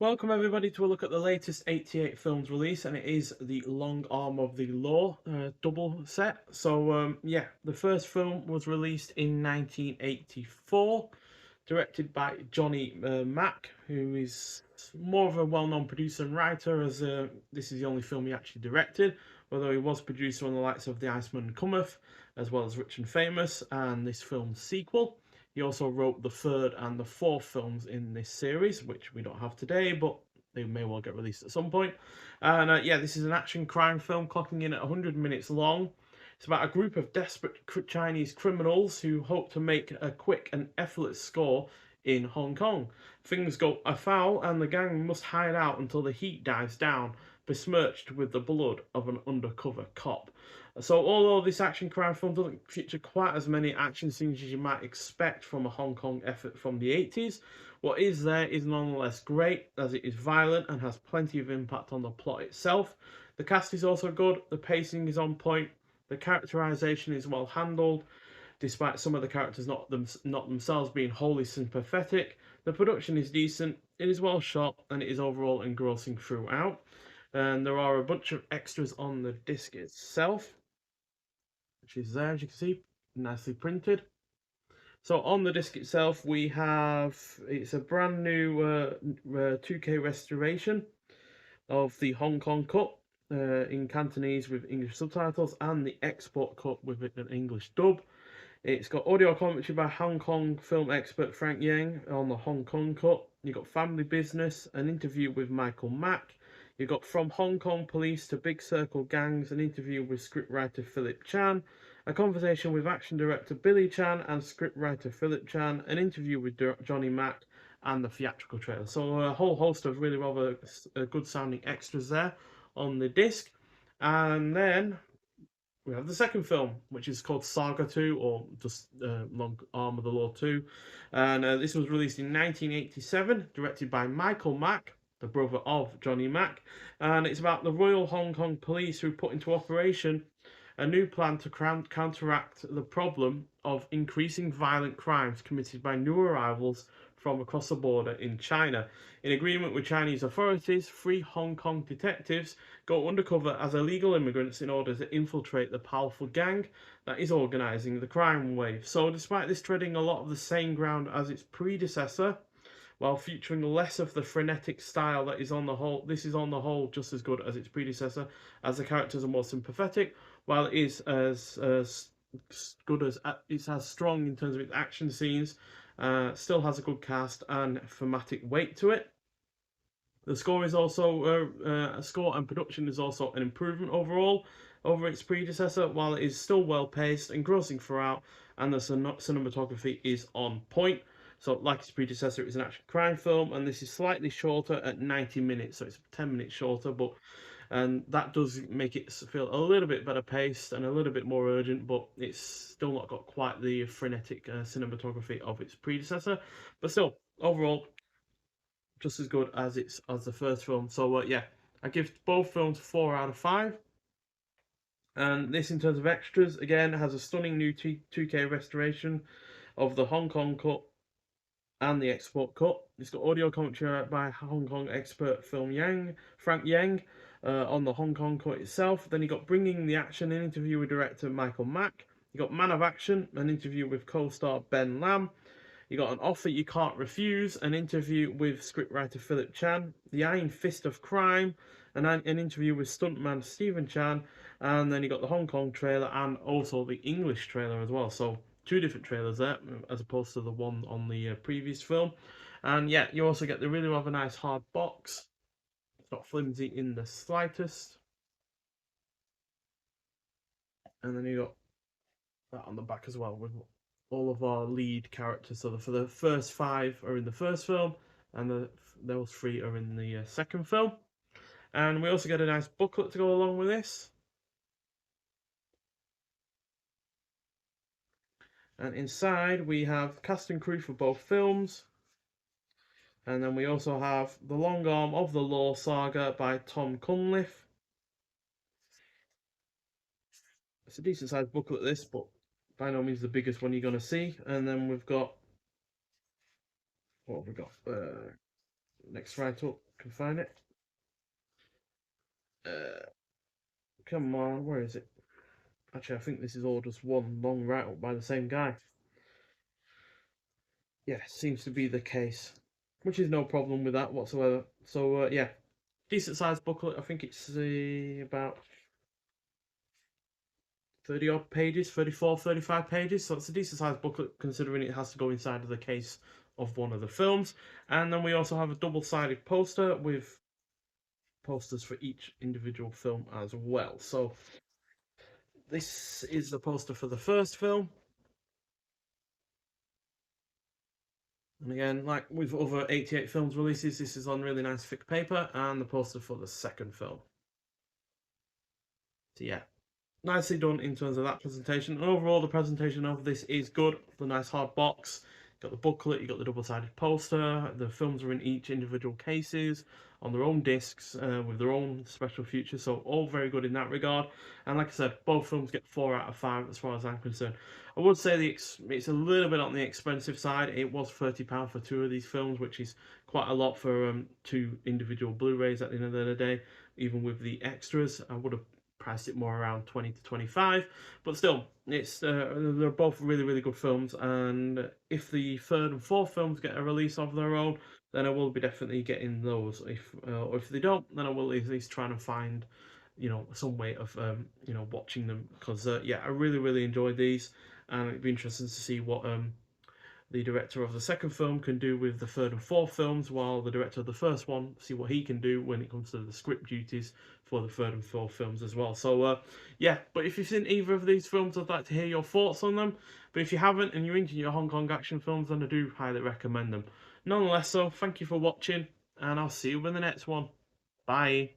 Welcome everybody to a look at the latest 88 films release, and it is the Long Arm of the Law double set. Yeah, the first film was released in 1984, directed by Johnny Mack, who is more of a well-known producer and writer, as this is the only film he actually directed, although he was producer on the likes of The Iceman Cometh, as well as Rich and Famous, and this film's sequel. He also wrote the third and the fourth films in this series, which we don't have today, but they may well get released at some point. And yeah, this is an action crime film clocking in at 100 minutes long. It's about a group of desperate Chinese criminals who hope to make a quick and effortless score in Hong Kong. Things go afoul, and the gang must hide out until the heat dies down, besmirched with the blood of an undercover cop. So, although this action crime film doesn't feature quite as many action scenes as you might expect from a Hong Kong effort from the 80s, what is there is nonetheless great, as it is violent and has plenty of impact on the plot itself. The cast is also good, the pacing is on point, the characterization is well handled, despite some of the characters not themselves being wholly sympathetic. The production is decent, it is well shot, and it is overall engrossing throughout. And there are a bunch of extras on the disc itself, which is there, as you can see, nicely printed. So on the disc itself, it's a brand new 2K restoration of the Hong Kong cut in Cantonese with English subtitles, and the export cut with an English dub. It's got audio commentary by Hong Kong film expert Frank Yang on the Hong Kong cut. You've got Family Business, an interview with Michael Mack. You've got From Hong Kong Police to Big Circle Gangs, an interview with scriptwriter Philip Chan. A conversation with action director Billy Chan and scriptwriter Philip Chan. An interview with Johnny Mack, and the theatrical trailer. So a whole host of really rather good sounding extras there on the disc. And then we have the second film, which is called Saga 2, or just Long Arm of the Law 2. And this was released in 1987, directed by Michael Mack, the brother of Johnny Mack. And it's about the Royal Hong Kong Police who put into operation a new plan to counteract the problem of increasing violent crimes committed by new arrivals from across the border in China. In agreement with Chinese authorities, three Hong Kong detectives go undercover as illegal immigrants in order to infiltrate the powerful gang that is organising the crime wave. So, despite this treading a lot of the same ground as its predecessor, while featuring less of the frenetic style that is on the whole, this is on the whole just as good as its predecessor, as the characters are more sympathetic, while it is as good as it's as strong in terms of its action scenes, still has a good cast and thematic weight to it. The score is also score and production is also an improvement overall over its predecessor, while it is still well paced, engrossing throughout, and the cinematography is on point. So, like its predecessor, it's an action crime film, and this is slightly shorter at 90 minutes, so it's 10 minutes shorter, but and that does make it feel a little bit better paced and a little bit more urgent, but it's still not got quite the frenetic cinematography of its predecessor. But still, overall, just as good as the first film. So yeah, I give both films 4 out of 5. And this, in terms of extras, again has a stunning new 2K restoration of the Hong Kong cut and the export cut. It's got audio commentary by Hong Kong expert Frank Yang, on the Hong Kong cut itself. Then you got Bringing the Action, an interview with director Michael Mack. You got Man of Action, an interview with co-star Ben Lam. You got An Offer You Can't Refuse, an interview with scriptwriter Philip Chan. The Iron Fist of Crime, an interview with stuntman Stephen Chan. And then you got the Hong Kong trailer and also the English trailer as well. So two different trailers there, as opposed to the one on the previous film. And yeah, you also get the really rather nice hard box. It's not flimsy in the slightest. And then you got that on the back as well, with all of our lead characters. So for the first 5 are in the first film, and those 3 are in the second film. And we also get a nice booklet to go along with this. And inside we have cast and crew for both films. And then we also have The Long Arm of the Law Saga by Tom Cunliffe. It's a decent sized booklet, this, but by no means the biggest one you're going to see. And then we've got, what have we got? Next right up. Can find it. Uh, Come on, where is it? Actually, I think this is all just one long write-up by the same guy. Yeah, seems to be the case, which is no problem with that whatsoever. So yeah, decent sized booklet. I think it's about 30 odd pages, 34, 35 pages. So it's a decent sized booklet considering it has to go inside of the case of one of the films. And then we also have a double sided poster with posters for each individual film as well. So this is the poster for the first film. And again, like with other 88 films releases, this is on really nice thick paper, and the poster for the second film. So yeah, nicely done in terms of that presentation. And overall, the presentation of this is good. The nice hard box. You got the booklet, you got the double-sided poster. The films are in each individual cases on their own discs with their own special features. So all very good in that regard. And like I said, both films get 4 out of 5 as far as I'm concerned. I would say it's a little bit on the expensive side. It was £30 for 2 of these films, which is quite a lot for 2 individual Blu-rays at the end of the day. Even with the extras, I would have priced it more around 20 to 25, but still it's they're both really good films, and if the third and fourth films get a release of their own, then I will be definitely getting those. If or if they don't, then I will at least try and find some way of watching them, because yeah, I really enjoyed these, and it'd be interesting to see what the director of the second film can do with the third and fourth films, while the director of the first one see what he can do when it comes to the script duties for the third and fourth films as well. So yeah, but if you've seen either of these films, I'd like to hear your thoughts on them. But if you haven't and you're into your Hong Kong action films, then I do highly recommend them. Nonetheless, so thank you for watching, and I'll see you in the next one. Bye.